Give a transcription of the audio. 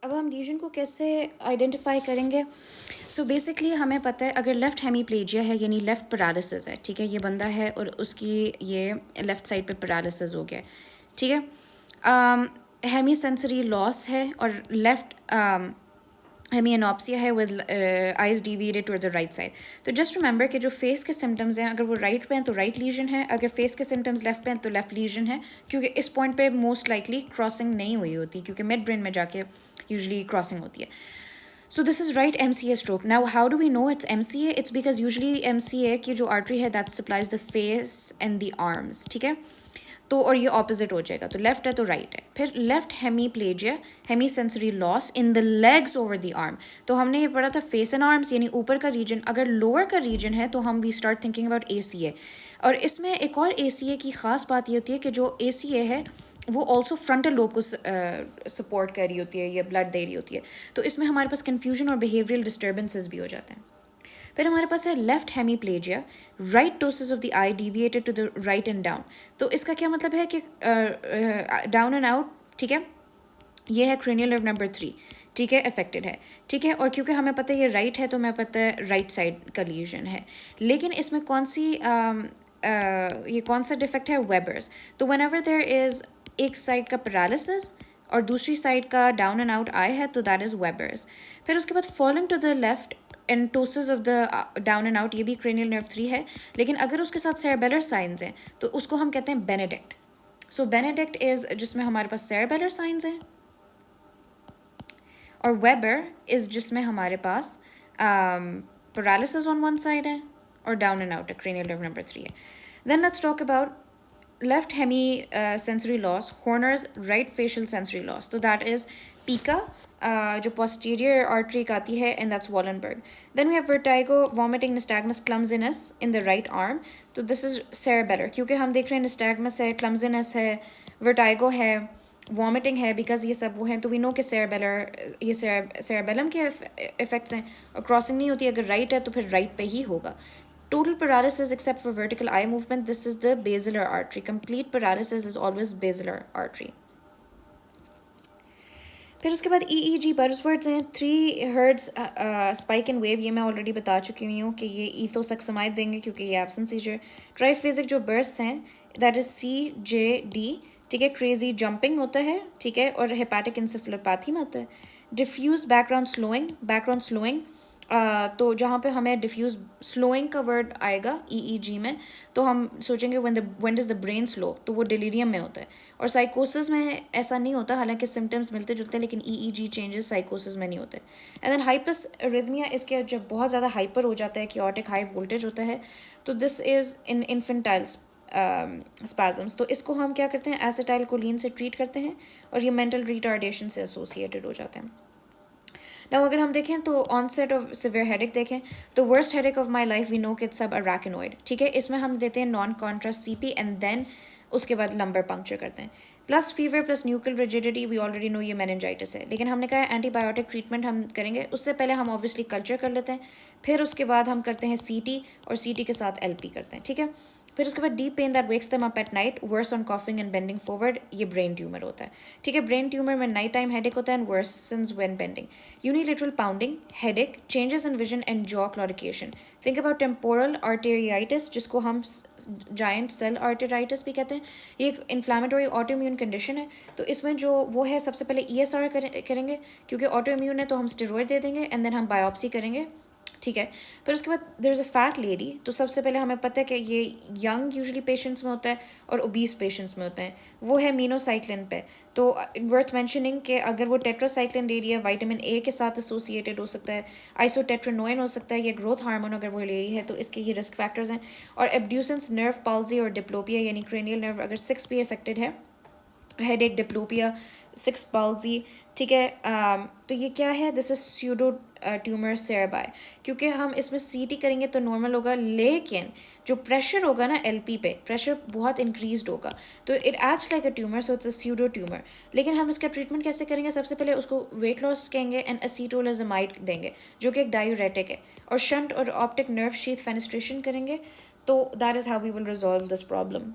अब हम लीजन को कैसे आइडेंटिफाई करेंगे? सो बेसिकली हमें पता है अगर लेफ़्ट हेमीप्लेजिया है यानी लेफ़्ट पैरालिसिस है, ठीक है, ये बंदा है और उसकी ये लेफ़्ट साइड पे पैरालिसिस हो गया है, ठीक है। हेमी सेंसरी लॉस है और लेफ़्ट हेमी एनॉप्सिया है with eyes deviated toward the right side. तो जस्ट रिमेंबर कि जो फेस के सिम्टम्स हैं अगर वो राइट पे हैं तो राइट लीजन है, अगर फेस के सिम्टम्स लेफ्ट पे हैं तो लेफ्ट लीजन है, क्योंकि इस पॉइंट पे मोस्ट लाइकली क्रॉसिंग नहीं हुई होती क्योंकि मिड ब्रेन में जाके यूजली क्रॉसिंग होती है। So this is right MCA stroke. Now how do we know it's MCA? It's because usually MCA की जो artery है that supplies the face and the arms, ठीक है। तो और ये ऑपोजिट हो जाएगा, तो लेफ्ट है तो राइट है। फिर left hemiplegia, hemi sensory loss in the legs over the arm. तो हमने ये पढ़ा था फेस एंड आर्म्स यानी ऊपर का रीजन, अगर लोअर का रीजन है तो हम we start thinking about ACA। और इसमें एक और ACA की ख़ास बात ये होती है कि जो ACA है वो ऑल्सो फ्रंटल लोब को सपोर्ट कर रही होती है, ये ब्लड दे रही होती है। तो इसमें हमारे पास कन्फ्यूजन और बिहेवियरल डिस्टर्बेंसेस भी हो जाते हैं। फिर हमारे पास है left hemiplegia, right ptosis of the eye deviated to the right and down. तो इसका क्या मतलब है कि डाउन एंड आउट, ठीक है, ये है क्रेनियल नर्व नंबर 3, ठीक है, अफेक्टेड है, ठीक है। और क्योंकि हमें पता है ये राइट है तो हमें पता है राइट साइड का लीजन है। लेकिन इसमें कौन सी ये कौन सा डिफेक्ट है? वेबर्स। तो व्हेन एवर देयर इज एक साइड का पैरालिसिस और दूसरी साइड का डाउन एंड आउट आई है तो दैट इज़ वेबर्स। फिर उसके बाद falling to the left and ptosis of the down and out, ये भी क्रेनियल नर्व 3 है, लेकिन अगर उसके साथ सेरेबेलर साइंस हैं तो उसको हम कहते हैं बेनेडिक्ट। सो बेनेडिक्ट इज़ जिसमें हमारे पास सेरेबेलर साइंस हैं, और वेबर इज़ जिसमें हमारे पास पैरालिसिस ऑन वन साइड है और डाउन एंड आउट है, क्रेनियल नर्व नंबर 3 है। Then let's talk about left hemi sensory loss, Horner's right facial sensory loss. So that is pica, जो posterior artery का आती है, and that's Wallenberg. Then we have vertigo, vomiting, nystagmus, clumsiness in the right arm. तो this is cerebellar, क्योंकि हम देख रहे हैं nystagmus है, clumsiness है, vertigo है, vomiting है, because ये सब वो हैं, तो we know कि cerebellar, ये cerebellum के effects हैं, और crossing नहीं होती, अगर right है तो फिर right पे ही होगा। Total paralysis except for vertical eye movement, this is the basilar artery. Complete paralysis is always basilar artery. फिर उसके बाद EEG buzzwords हैं, 3 hertz spike and wave, ये मैं ऑलरेडी बता चुकी हुई हूँ कि ये ethosexamide देंगे क्योंकि ये absence seizure। Triphasic जो bursts हैं that is CJD, ठीक है, crazy jumping होता है, ठीक है, और hepatic encephalopathy में होता है। Diffuse background slowing, तो जहाँ पे हमें डिफ्यूज स्लोइंग का वर्ड आएगा EEG में तो हम सोचेंगे when does the brain slow, तो वो डिलीरियम में होता है। और साइकोसिस में ऐसा नहीं होता, हालांकि सिम्टम्स मिलते जुलते हैं, लेकिन EEG चेंजेस साइकोसिस में नहीं होते। एंड देन हाइपस रिदमिया, इसके जब बहुत ज़्यादा हाइपर हो जाता है, क्योटिक हाई वोल्टेज होता है, तो दिस इज़ इन इन्फेंटाइल स्पैजम्स। तो इसको हम क्या करते हैं, एसिटाइल कोलिन से ट्रीट करते हैं और ये मेंटल रिटार्डेशन से एसोसिएटेड हो जाते हैं। नाउ अगर हम देखें तो ऑनसेट ऑफ सिवियर हेडेक देखें तो worst headache of my life we know कि इट्स सब अराकिनोइड, ठीक है, इसमें हम देते हैं non contrast CP and then उसके बाद लंबर पंक्चर करते हैं। Plus fever plus nuclear rigidity, we already know ये मेनिंजाइटिस है, लेकिन हमने कहा एंटीबायोटिक ट्रीटमेंट हम करेंगे, उससे पहले हम ऑब्वियसली कल्चर कर लेते हैं, फिर उसके बाद हम करते हैं CT और CT के साथ LP करते हैं, ठीक है। फिर उसके बाद deep pain that wakes them up at night, worse on coughing and bending forward, ये ब्रेन ट्यूमर होता है, ठीक है। ब्रेन ट्यूमर में नाइट टाइम हेडेक होता है and worsens when bending. Unilateral pounding, headache, changes in vision and jaw claudication. Think about temporal arteritis, जिसको हम जायंट सेल आर्टेराइटिस भी कहते हैं, ये एक इन्फ्लामेटरी ऑटोइम्यून कंडीशन है। तो इसमें जो वो है, सबसे पहले ESR करेंगे क्योंकि ऑटोइम्यून है, तो हम स्टेरॉइड दे देंगे एंड देन हम बायोप्सी करेंगे, ठीक है। फिर उसके बाद there is a fat lady, तो सबसे पहले हमें पता है कि ये यंग यूजुअली पेशेंट्स में होता है और ओबीस पेशेंट्स में होते हैं, वो है मीनोसाइक्लिन पे। तो वर्थ मेंशनिंग कि अगर वो टेट्रासाइक्लिन ले रही है, विटामिन A के साथ एसोसिएटेड हो सकता है, आइसोटेट्रानोइन हो सकता है, या ग्रोथ हार्मोन अगर वो ले रही है, तो इसके ये रिस्क फैक्टर्स हैं। और एब्ड्यूसेंस, नर्व पाल्जी और डिप्लोपिया यानी क्रेनियल नर्व अगर 6 भी अफेक्टेड है, हेडेक, डिप्लोपिया, 6 पाल्जी, ठीक है। तो ये क्या है, दिस इज स्यूडो ट्यूमर सेरेबाई, क्योंकि हम इसमें CT करेंगे तो नॉर्मल होगा, लेकिन जो प्रेशर होगा ना LP पे, प्रेशर बहुत इंक्रीज होगा, तो it acts like a tumour, so it's a pseudo tumour. लेकिन हम इसका ट्रीटमेंट कैसे करेंगे, सबसे पहले उसको वेट लॉस कहेंगे एंड एसीटोलाजमाइड देंगे जो कि एक डायूरेटिक है, और शंट और ऑप्टिक नर्व शीथ फेनेस्ट्रेशन करेंगे, तो that is how we will resolve this problem.